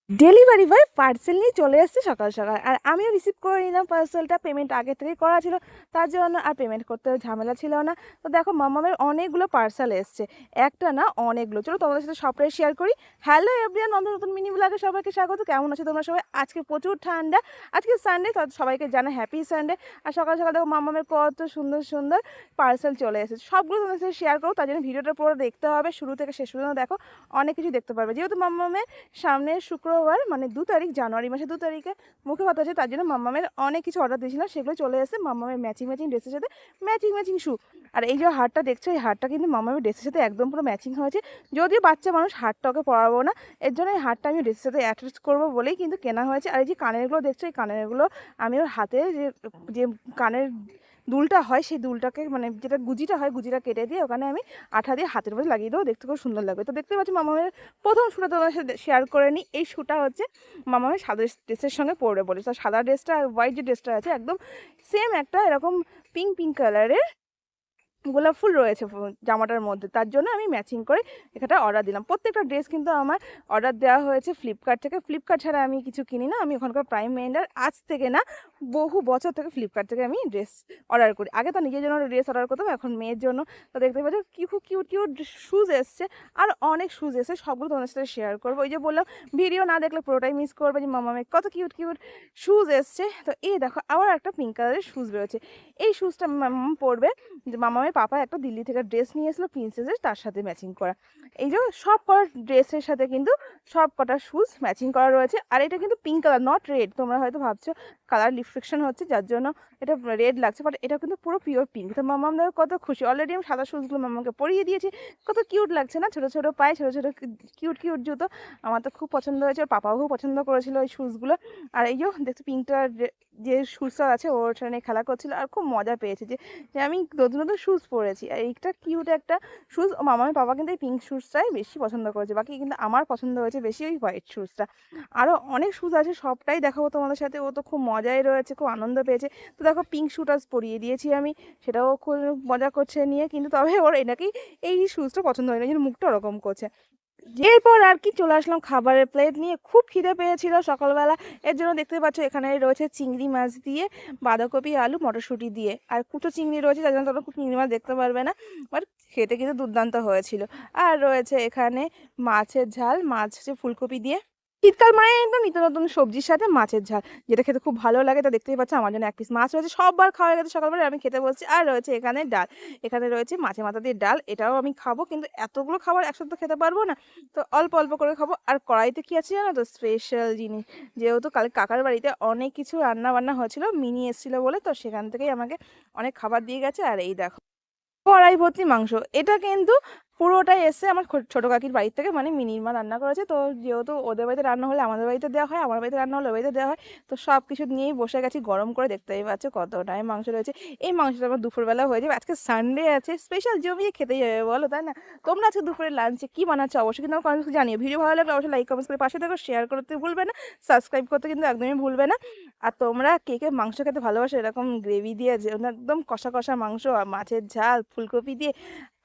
Delivery boy parcel নিয়ে চলে এসেছে সকাল সকাল, আর আমিও রিসিভ করে নিলাম পার্সেলটা। পেমেন্ট আগে থেকেই করা ছিল, তার জন্য আর পেমেন্ট করতে ঝামেলা ছিল না। তো দেখো মামামের অনেকগুলো পার্সেল এসছে, একটা না অনেকগুলো। চলো তোমাদের সাথে সবটাই শেয়ার করি। হ্যালো এভরিওয়ান, নতুন নতুন মিনি ব্লগে সবাইকে স্বাগত। কেমন আছো তোমরা সবাই? আজকে প্রচুর ঠান্ডা, আজকে সানডে, তো সবাইকে জানা হ্যাপি সানডে। আর সকাল সকাল দেখো মামামের কত সুন্দর সুন্দর পার্সেল চলে এসেছে, সবগুলো তোমাদের সাথে শেয়ার করো। তার জন্য ভিডিওটা পুরো দেখতে হবে, শুরু থেকে শেষ পর্যন্ত দেখো, অনেক কিছু দেখতে পারবে। যেহেতু মামামের সামনের শুক্রবার মানে 2 তারিখ, জানুয়ারি মাসে 2 তারিখে মুখে ভাত আছে, তার জন্য মাম্মামের অনেক কিছু অর্ডার দিয়েছিলাম, সেগুলো চলে এসেছে। মাম্মামের ম্যাচিং ম্যাচিং ড্রেসের সাথে ম্যাচিং ম্যাচিং শু। আর এই যে হারটা দেখছো, এই হারটা কিন্তু মাম্মামের ড্রেসের সাথে একদম পুরো ম্যাচিং হয়েছে। যদিও বাচ্চা মানুষ, হারটা ওকে পরাবো না, এর জন্য এই হারটা আমি ড্রেসের সাথে অ্যাটাচ করবো বলেই কিন্তু কেনা হয়েছে। আর এই যে কানেরগুলো দেখছো, এই কানেরগুলো আমি ওর হাতে যে যে কানের দুলটা হয়, সেই দুলটাকে মানে যেটা গুজিটা হয়, গুজিটা কেটে দিয়ে ওখানে আমি আঠা দিয়ে হাতের মধ্যে লাগিয়ে দেবো, দেখতে খুব সুন্দর লাগবে। তো দেখতে পাচ্ছি মামামের প্রথম শ্যুটা তোমাদের সাথে শেয়ার করে নিই। এই শ্যুটা হচ্ছে মামামের সাদা ড্রেসের সঙ্গে পরবে বলে। তো সাদা ড্রেসটা আর হোয়াইট যে ড্রেসটা আছে একদম সেম, একটা এরকম পিঙ্ক পিঙ্ক কালারের গোলাপ ফুল রয়েছে জামাটার মধ্যে, তার জন্য আমি ম্যাচিং করে এখানটা অর্ডার দিলাম। প্রত্যেকটা ড্রেস কিন্তু আমার অর্ডার দেওয়া হয়েছে ফ্লিপকার্ট থেকে। ফ্লিপকার্ট ছাড়া আমি কিছু কিনি না, আমি ওখানকার প্রাইম মেম্বার। আজ থেকে না, বহু বছর থেকে ফ্লিপকার্ট থেকে আমি ড্রেস অর্ডার করি। আগে তো নিজের জন্য ড্রেস অর্ডার করতাম, এখন মেয়ের জন্য। তো দেখতে পাচ্ছ কি খুব কিউট কিউট শ্যুজ এসছে, আর অনেক শ্যুজ এসছে, সবগুলো তোমাদের সাথে শেয়ার করবো। ওই যে বললাম, ভিডিও না দেখলে পুরোটাই মিস করবে যে মামামে কত কিউট কিউট শ্যুজ এসছে। তো এই দেখো, আবার একটা পিঙ্ক কালারের শ্যুজ বেরোচ্ছে। এই শ্যুজটা মামাম পরবে। যে মামামের পাপা একটা দিল্লি থেকে ড্রেস নিয়ে এসেছিলো প্রিন্সেসের, তার সাথে ম্যাচিং করা। এই যে সব কটা ড্রেসের সাথে কিন্তু সব কটা শ্যুজ ম্যাচিং করা রয়েছে। আর এটা কিন্তু পিঙ্ক কালার, নট রেড। তোমরা হয়তো ভাবছো কালার রিফ্লেকশন হচ্ছে যার জন্য এটা রেড লাগছে, বাট এটা কিন্তু পুরো পিওর পিঙ্ক। তো মামাম দেখো কত খুশি। অলরেডি আমি সাদা শ্যুজগুলো মামাকে পরিয়ে দিয়েছি। কত কিউট লাগছে না, ছোটো ছোটো পায়ে ছোটো ছোটো কিউট কিউট জুতো। আমার তো খুব পছন্দ হয়েছে, ওর পাপাও খুব পছন্দ করেছিল ওই শ্যুজগুলো। আর এই যে দেখছো পিঙ্কটা যে শ্যুজটা আছে ওর সাথে খেলা করছিল, আর খুব মজা পেয়েছে যে যে আমি নতুন নতুন শ্যুজ পরেছি। আর এইটা কিউট একটা শ্যুজ। মামার বাবা কিন্তু এই পিঙ্ক শ্যুজটাই বেশি পছন্দ করেছে, বাকি কিন্তু আমার পছন্দ হয়েছে বেশি ওই হোয়াইট শ্যুজটা। আরও অনেক শ্যুজ আছে, সবটাই দেখাবো তোমাদের সাথে। ও তো খুব মজাই রয়েছে, খুব আনন্দ পেয়েছে। তো দেখো পিঙ্ক শ্যুটা পরিয়ে দিয়েছি আমি, সেটাও খুব মজা করছে নিয়ে। কিন্তু তবে ওর এনাকেই এই শ্যুজটা পছন্দ হয় না, কিন্তু মুখটা ওরকম করছে। এরপর আর কি চলে আসলাম খাবারের প্লেট নিয়ে। খুব খিদে পেয়েছিল সকালবেলা, এর জন্য দেখতে পাচ্ছ এখানে রয়েছে চিংড়ি মাছ দিয়ে, বাঁধাকপি আলু মটরশুঁটি দিয়ে, আর কুচো চিংড়ি রয়েছে, যার জন্য তোমরা খুব চিংড়ি মাছ দেখতে পারবে না, বাট খেতে কিন্তু দুর্দান্ত হয়েছিল। আর রয়েছে এখানে মাছের ঝাল, মাছ হচ্ছে ফুলকপি দিয়ে। শীতকাল মানে একদম নিত্য নতুন সবজির সাথে মাছের ঝাল, যেটা খেতে খুব ভালো লাগে। তো দেখতেই পাচ্ছ আমার জন্য এক পিস মাছ রয়েছে, সববার খাওয়া হয়ে গেছে সকালবেলা, আমি খেতে বলছি। আর রয়েছে এখানে ডাল, এখানে রয়েছে মাছের মাথা দিয়ে ডাল, এটাও আমি খাবো, কিন্তু এতগুলো খাবার একসাথে তো খেতে পারবো না, তো অল্প অল্প করে খাবো। আর কড়াইতে কি আছে জানো তো, স্পেশাল জিনিস। যেহেতু কাল কাকার বাড়িতে অনেক কিছু রান্না বান্না হয়েছিল, মিনি এসেছিলো বলে, তো সেখান থেকেই আমাকে অনেক খাবার দিয়ে গেছে। আর এই দেখো কড়াই ভর্তি মাংস, এটা কিন্তু পুরোটাই এসছে আমার ছোট কাকির বাড়ি থেকে, মানে মিনির মা রান্না করেছে। তো যেহেতু ওদের বাড়িতে রান্না হলে আমাদের বাড়িতে দেওয়া হয়, আমার বাড়িতে রান্না হলে ওই বাড়িতে দেওয়া হয়, তো সব কিছু নিয়েই বসে গেছি গরম করে। দেখতেই পাচ্ছ কতটাই মাংস রয়েছে। এই মাংসটা আমার দুপুরবেলা হয়ে যাবে, আজকে সানডে আছে, স্পেশাল জমিয়ে খেতেই যাবে বলো, তাই না? তোমরা আজকে দুপুরে লাঞ্চে কি বানাচ্ছো অবশ্যই কিন্তু আমার কমেন্টস জানিও। ভিডিও ভালো লাগলে অবশ্যই লাইক কমেন্টস করে পাশে দেখো, শেয়ার করতে ভুলবে না, সাবস্ক্রাইব করতে কিন্তু একদমই ভুলবে না। আর তোমরা কে কে মাংস খেতে ভালোবাসো এরকম গ্রেভি দিয়ে, যে একদম কষা কষা মাংস আর মাছের ঝাল ফুলকপি দিয়ে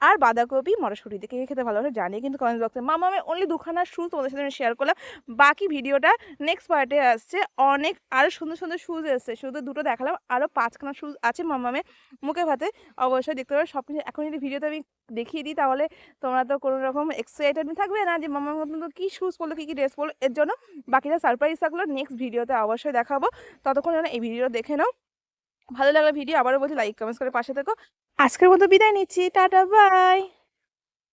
আর বাঁধাকপি মটরশুঁটি দিয়ে, কে কে খেতে ভালোবাসে জানিয়ে কিন্তু কমেন্ট বক্সে। মামামের অনলি দুখানা শ্যুজ তোমাদের সাথে আমি শেয়ার করলাম, বাকি ভিডিওটা নেক্সট পার্টে আসছে। অনেক আরও সুন্দর সুন্দর শ্যুজ এসছে, শুধু দুটো দেখালাম, আরও 5খানা শ্যুজ আছে মামামের মুখে ভাতে, অবশ্যই দেখতে পাবে সব কিছু। এখন যদি ভিডিওতে আমি দেখিয়ে দিই তাহলে তোমরা তো কোনো রকম এক্সাইটেড থাকবে না যে মামার মতন তো কী শ্যুজ পরলো, কী কী ড্রেস পরলো। এর জন্য বাকিটা সারপ্রাইজ থাকলো, নেক্সট ভিডিওতে অবশ্যই দেখাবো। ততক্ষণ যেন এই ভিডিওটা দেখে নাও। ভালো লাগলে ভিডিও আবারও বলছি লাইক কমেন্টস করে পাশে থেকো। আজকের মতো বিদায় নিচ্ছি, টাটা বাই।